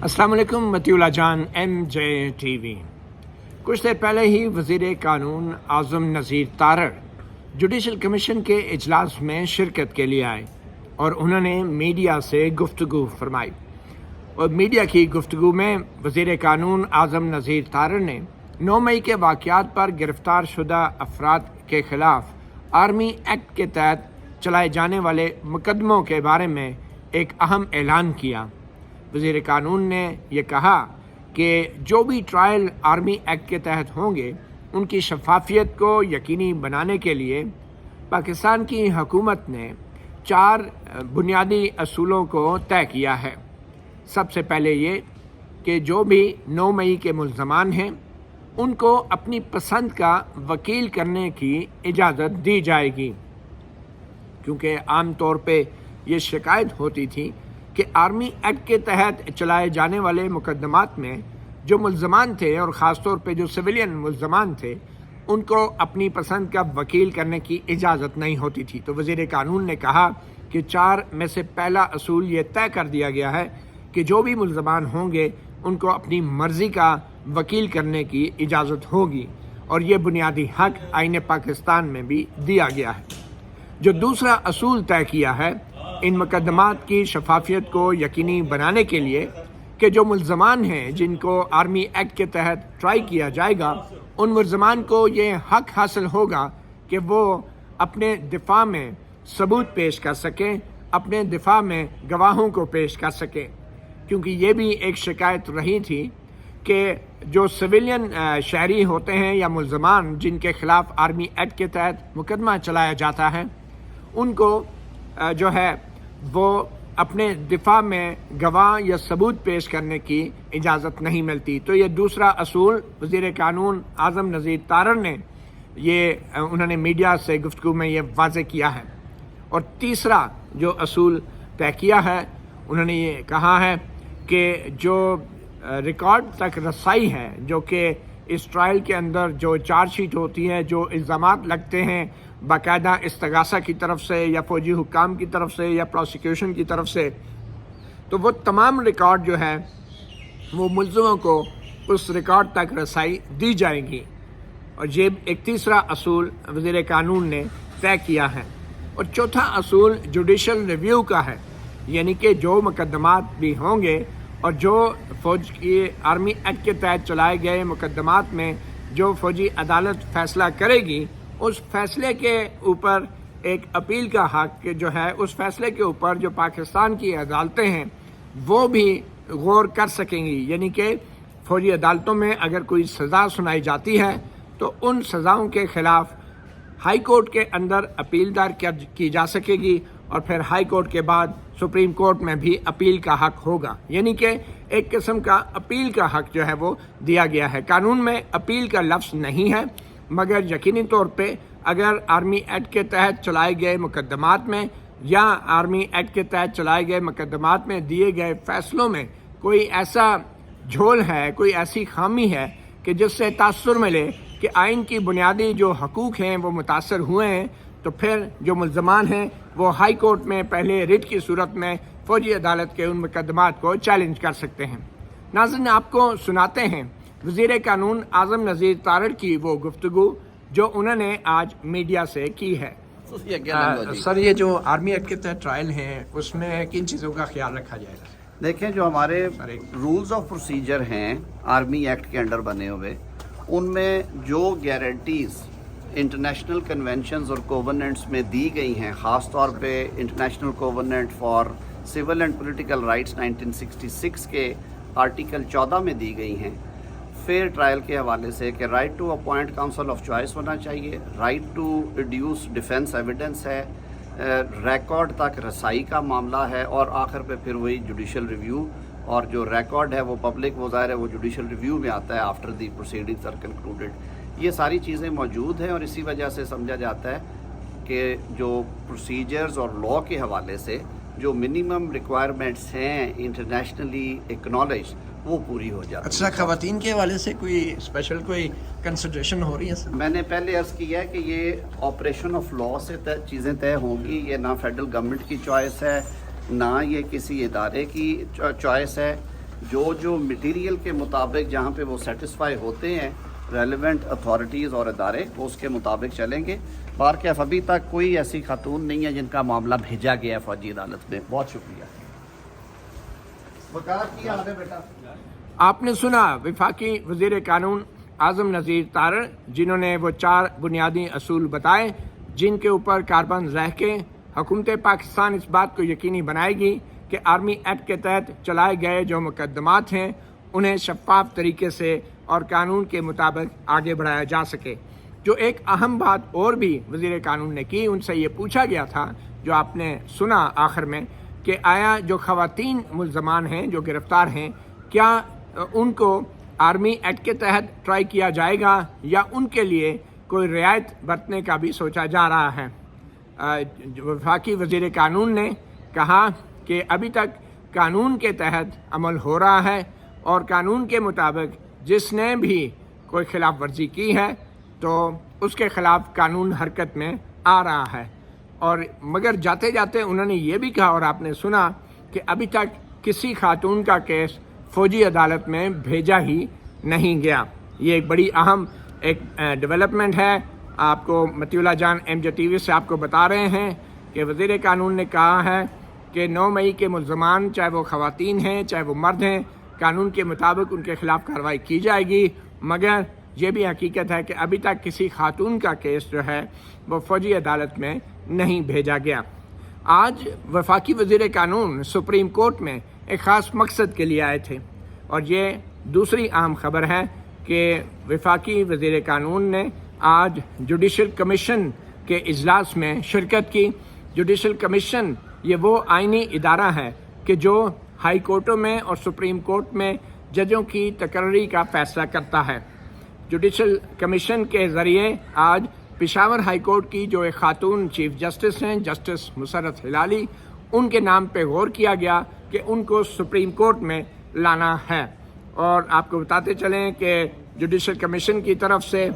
अस्सलाम वालेकुम मतीउल्लाह जान MJTV। कुछ देर पहले ही वज़ीर कानून आज़म नज़ीर तारड़ जुडिशल कमीशन के इजलास में शिरकत के लिए आए और उन्होंने मीडिया से गुफ्तगू फरमाई। और मीडिया की गुफ्तगू में वज़ीर कानून आज़म नज़ीर तारड़ ने 9 मई के वाक़यात पर गिरफ़्तार शुदा अफराद के ख़िलाफ़ आर्मी एक्ट के तहत चलाए जाने वाले मुकदमों के बारे में एक अहम ऐलान किया। वज़ीर कानून ने यह कहा कि जो भी ट्रायल आर्मी एक्ट के तहत होंगे उनकी शफाफियत को यकीनी बनाने के लिए पाकिस्तान की हुकूमत ने 4 बुनियादी असूलों को तय किया है। सबसे पहले ये कि जो भी 9 मई के मुल्ज़मान हैं उनको अपनी पसंद का वकील करने की इजाज़त दी जाएगी, क्योंकि आम तौर पे ये शिकायत होती थी कि आर्मी एक्ट के तहत चलाए जाने वाले मुकदमात में जो मुल्ज़मान थे और ख़ास तौर पे जो सिविलियन मुल्ज़मान थे उनको अपनी पसंद का वकील करने की इजाज़त नहीं होती थी। तो वज़ीर कानून ने कहा कि 4 में से पहला असूल ये तय कर दिया गया है कि जो भी मुल्ज़मान होंगे उनको अपनी मर्ज़ी का वकील करने की इजाज़त होगी और ये बुनियादी हक़ आईन पाकिस्तान में भी दिया गया है। जो दूसरा असूल तय किया है इन मुकदमात की शफाफियत को यकीनी बनाने के लिए कि जो मुल्ज़मान हैं जिनको आर्मी एक्ट के तहत ट्राई किया जाएगा उन मुल्ज़मान को ये हक़ हासिल होगा कि वो अपने दिफा में सबूत पेश कर सकें, अपने दिफा में गवाहों को पेश कर सकें। क्योंकि ये भी एक शिकायत रही थी कि जो सिविलियन शहरी होते हैं या मुल्ज़मान जिनके ख़िलाफ़ आर्मी एक्ट के तहत मुकदमा चलाया जाता है उनको जो है वो अपने दिफा में गवाह या सबूत पेश करने की इजाज़त नहीं मिलती। तो ये दूसरा असूल वज़ीर कानून आज़म नज़ीर तारड़ ने उन्होंने मीडिया से गुफ्तगू में ये वाज़े किया है। और तीसरा जो असूल तय किया है उन्होंने ये कहा है कि जो रिकॉर्ड तक रसाई है, जो कि इस ट्रायल के अंदर जो चार्जशीट होती है, जो इल्ज़ामात लगते हैं बाकायदा इस्तगासा की तरफ से या फौजी हुक्काम की तरफ से या प्रोसिक्यूशन की तरफ से, तो वो तमाम रिकॉर्ड जो है वो मुल्ज़िमों को उस रिकॉर्ड तक रसाई दी जाएगी। और ये एक तीसरा असूल वज़ीर कानून ने तय किया है। और चौथा असूल जुडिशल रिव्यू का है, यानी कि जो मुकदमात भी होंगे और जो फ़ौज की आर्मी एक्ट के तहत चलाए गए मुकदमात में जो फ़ौजी अदालत फ़ैसला करेगी उस फैसले के ऊपर एक अपील का हक़ जो है, उस फैसले के ऊपर जो पाकिस्तान की अदालतें हैं वो भी गौर कर सकेंगी। यानी कि फ़ौजी अदालतों में अगर कोई सज़ा सुनाई जाती है तो उन सज़ाओं के ख़िलाफ़ हाई कोर्ट के अंदर अपील दायर की जा सकेगी और फिर हाई कोर्ट के बाद सुप्रीम कोर्ट में भी अपील का हक़ होगा। यानी कि एक किस्म का अपील का हक़ जो है वो दिया गया है। कानून में अपील का लफ्ज़ नहीं है, मगर यकीनी तौर पे अगर आर्मी एक्ट के तहत चलाए गए मुकदमात में या आर्मी एक्ट के तहत चलाए गए मुकदमात में दिए गए फ़ैसलों में कोई ऐसा झोल है, कोई ऐसी खामी है कि जिससे तासुर मिले कि आइन की बुनियादी जो हकूक़ हैं वो मुतासर हुए हैं, तो फिर जो मुल्ज़मान हैं वो हाई कोर्ट में पहले रिट की सूरत में फ़ौजी अदालत के उन मुकदमात को चैलेंज कर सकते हैं। नाज़रीन, आपको सुनाते हैं वज़ीर कानून आज़म नज़ीर तारड़ की वो गुफ्तगू जो उन्होंने आज मीडिया से की है। सर, ये जो आर्मी एक्ट के तहत ट्रायल हैं उसमें किन चीज़ों का ख्याल रखा जाएगा? देखें, जो हमारे रूल्स ऑफ प्रोसीजर हैं आर्मी एक्ट के अंडर बने हुए, उनमें जो गारंटीज़ इंटरनेशनल कन्वेंशंस और कोवेनेंट्स में दी गई हैं, ख़ास तौर पे international covenant for civil and political rights 1966 के आर्टिकल 14 में दी गई हैं, फेयर ट्रायल के हवाले से कि right to appoint counsel of choice होना चाहिए, right to reduce defence evidence है, रिकॉर्ड तक रसाई का मामला है और आखिर पे फिर वही जुडिशल रिव्यू। और जो रिकॉर्ड है वो पब्लिक वो ज़ाहिर है वो जुडिशल रिव्यू में आता है after the proceedings are concluded. ये सारी चीज़ें मौजूद हैं और इसी वजह से समझा जाता है कि जो प्रोसीजर्स और लॉ के हवाले से जो मिनिमम रिक्वायरमेंट्स हैं इंटरनेशनली एक्नॉलेज वो पूरी हो जाती है। अच्छा, ख़वातीन के हवाले से कोई स्पेशल कोई कंसिडरेशन हो रही है सर? मैंने पहले अर्ज़ किया है कि ये ऑपरेशन ऑफ लॉ से चीज़ें तय होंगी। ये ना फेडरल गवर्नमेंट की चॉइस है, ना ये किसी इदारे की चॉइस है, جو مٹیریل کے مطابق جہاں پہ وہ سیٹسفائی ہوتے ہیں ریلیونٹ اتھارٹیز اور ادارے، وہ اس کے مطابق چلیں گے۔ بہرکیف ابھی تک کوئی ایسی خاتون نہیں ہے جن کا معاملہ بھیجا گیا ہے فوجی عدالت میں۔ بہت شکریہ۔ وقار کی حال ہے بیٹا؟ آپ نے سنا وفاقی وزیر قانون اعظم نذیر تارڑ، جنہوں نے وہ 4 بنیادی اصول بتائے جن کے اوپر کاربند رہ کے حکومت پاکستان اس بات کو یقینی بنائے گی کہ آرمی ایکٹ کے تحت چلائے گئے جو مقدمات ہیں انہیں شفاف طریقے سے اور قانون کے مطابق آگے بڑھایا جا سکے۔ جو ایک اہم بات اور بھی وزیر قانون نے کی، ان سے یہ پوچھا گیا تھا جو آپ نے سنا آخر میں، کہ آیا جو خواتین ملزمان ہیں جو گرفتار ہیں، کیا ان کو آرمی ایکٹ کے تحت ٹرائی کیا جائے گا یا ان کے لیے کوئی رعایت برتنے کا بھی سوچا جا رہا ہے۔ وفاقی وزیر قانون نے کہا کہ ابھی تک قانون کے تحت عمل ہو رہا ہے اور قانون کے مطابق جس نے بھی کوئی خلاف ورزی کی ہے تو اس کے خلاف قانون حرکت میں آ رہا ہے۔ اور مگر جاتے جاتے انہوں نے یہ بھی کہا، اور آپ نے سنا، کہ ابھی تک کسی خاتون کا کیس فوجی عدالت میں بھیجا ہی نہیں گیا۔ یہ ایک بڑی اہم ایک ڈیولپمنٹ ہے۔ آپ کو مطیع اللہ جان ایم جے ٹی وی سے آپ کو بتا رہے ہیں کہ وزیر قانون نے کہا ہے کہ 9 مئی کے ملزمان، چاہے وہ خواتین ہیں چاہے وہ مرد ہیں، قانون کے مطابق ان کے خلاف کارروائی کی جائے گی، مگر یہ بھی حقیقت ہے کہ ابھی تک کسی خاتون کا کیس جو ہے وہ فوجی عدالت میں نہیں بھیجا گیا۔ آج وفاقی وزیر قانون سپریم کورٹ میں ایک خاص مقصد کے لیے آئے تھے، اور یہ دوسری اہم خبر ہے کہ وفاقی وزیر قانون نے آج جوڈیشل کمیشن کے اجلاس میں شرکت کی۔ جوڈیشل کمیشن یہ وہ آئینی ادارہ ہے کہ جو ہائی کورٹوں میں اور سپریم کورٹ میں ججوں کی تقرری کا فیصلہ کرتا ہے۔ جوڈیشل کمیشن کے ذریعے آج پشاور ہائی کورٹ کی جو ایک خاتون چیف جسٹس ہیں، جسٹس مسرت ہلالی، ان کے نام پہ غور کیا گیا کہ ان کو سپریم کورٹ میں لانا ہے۔ اور آپ کو بتاتے چلیں کہ جوڈیشل کمیشن کی طرف سے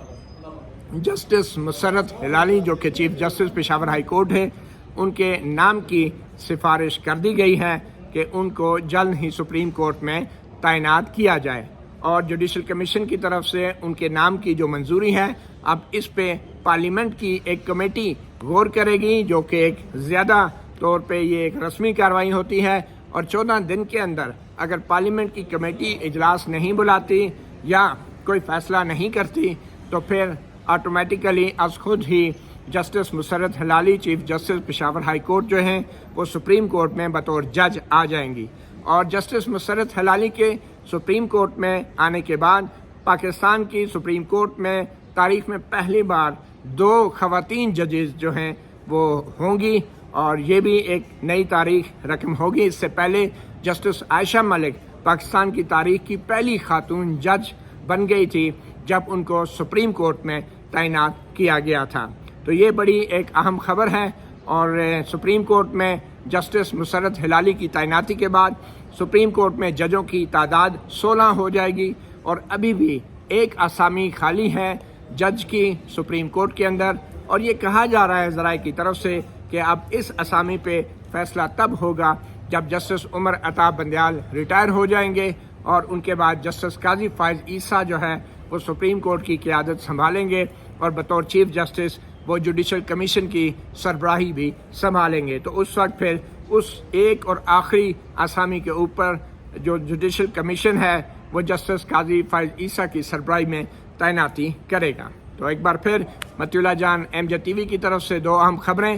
جسٹس مسرت ہلالی، جو کہ chief justice Peshawar high court ہے، ان کے نام کی سفارش کر دی گئی ہے کہ ان کو جلد ہی سپریم کورٹ میں تعینات کیا جائے۔ اور جوڈیشل کمیشن کی طرف سے ان کے نام کی جو منظوری ہے، اب اس پہ پارلیمنٹ کی ایک کمیٹی غور کرے گی، جو کہ ایک زیادہ طور پہ یہ ایک رسمی کارروائی ہوتی ہے، اور 14 دن کے اندر اگر پارلیمنٹ کی کمیٹی اجلاس نہیں بلاتی یا کوئی فیصلہ نہیں کرتی تو پھر آٹومیٹیکلی از خود ہی justice Musarrat Hilali, chief justice Peshawar high court جو ہیں، وہ سپریم کورٹ میں بطور جج آ جائیں گی۔ اور جسٹس مسرت ہلالی کے سپریم کورٹ میں آنے کے بعد پاکستان کی سپریم کورٹ میں تاریخ میں پہلی بار 2 خواتین ججز جو ہیں وہ ہوں گی، اور یہ بھی ایک نئی تاریخ رقم ہوگی۔ اس سے پہلے جسٹس عائشہ ملک پاکستان کی تاریخ کی پہلی خاتون جج بن گئی تھی جب ان کو سپریم کورٹ میں تعینات کیا گیا تھا۔ تو یہ بڑی ایک اہم خبر ہے، اور سپریم کورٹ میں جسٹس مسرت ہلالی کی تعیناتی کے بعد سپریم کورٹ میں ججوں کی تعداد 16 ہو جائے گی، اور ابھی بھی ایک آسامی خالی ہے جج کی سپریم کورٹ کے اندر، اور یہ کہا جا رہا ہے ذرائع کی طرف سے کہ اب اس اسامی پہ فیصلہ تب ہوگا جب جسٹس عمر عطا بندیال ریٹائر ہو جائیں گے، اور ان کے بعد جسٹس قاضی فائز عیسیٰ جو ہے وہ سپریم کورٹ کی قیادت سنبھالیں گے، اور بطور چیف جسٹس وہ جوڈیشل کمیشن کی سربراہی بھی سنبھالیں گے۔ تو اس وقت پھر اس ایک اور آخری آسامی کے اوپر جو جوڈیشل کمیشن ہے وہ جسٹس قاضی فائز عیسیٰ کی سربراہی میں تعیناتی کرے گا۔ تو ایک بار پھر مطیع اللہ جان ایم جے ٹی وی کی طرف سے 2 اہم خبریں۔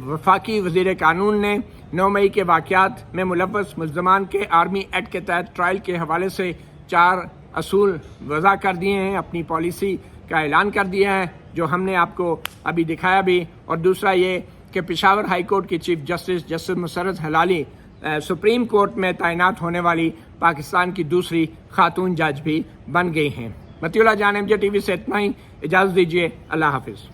وفاقی وزیر قانون نے 9 مئی کے واقعات میں ملوث ملزمان کے آرمی ایکٹ کے تحت ٹرائل کے حوالے سے 4 اصول وضع کر دیے ہیں، اپنی پالیسی کا اعلان کر دیا ہے جو ہم نے آپ کو ابھی دکھایا بھی۔ اور دوسرا یہ کہ پشاور ہائی کورٹ کی chief justice justice Musarrat Hilali supreme court میں تعینات ہونے والی پاکستان کی دوسری خاتون جج بھی بن گئی ہیں۔ مطیع اللہ جان ایم جے ٹی وی سے اتنا ہی، اجازت دیجیے، اللہ حافظ۔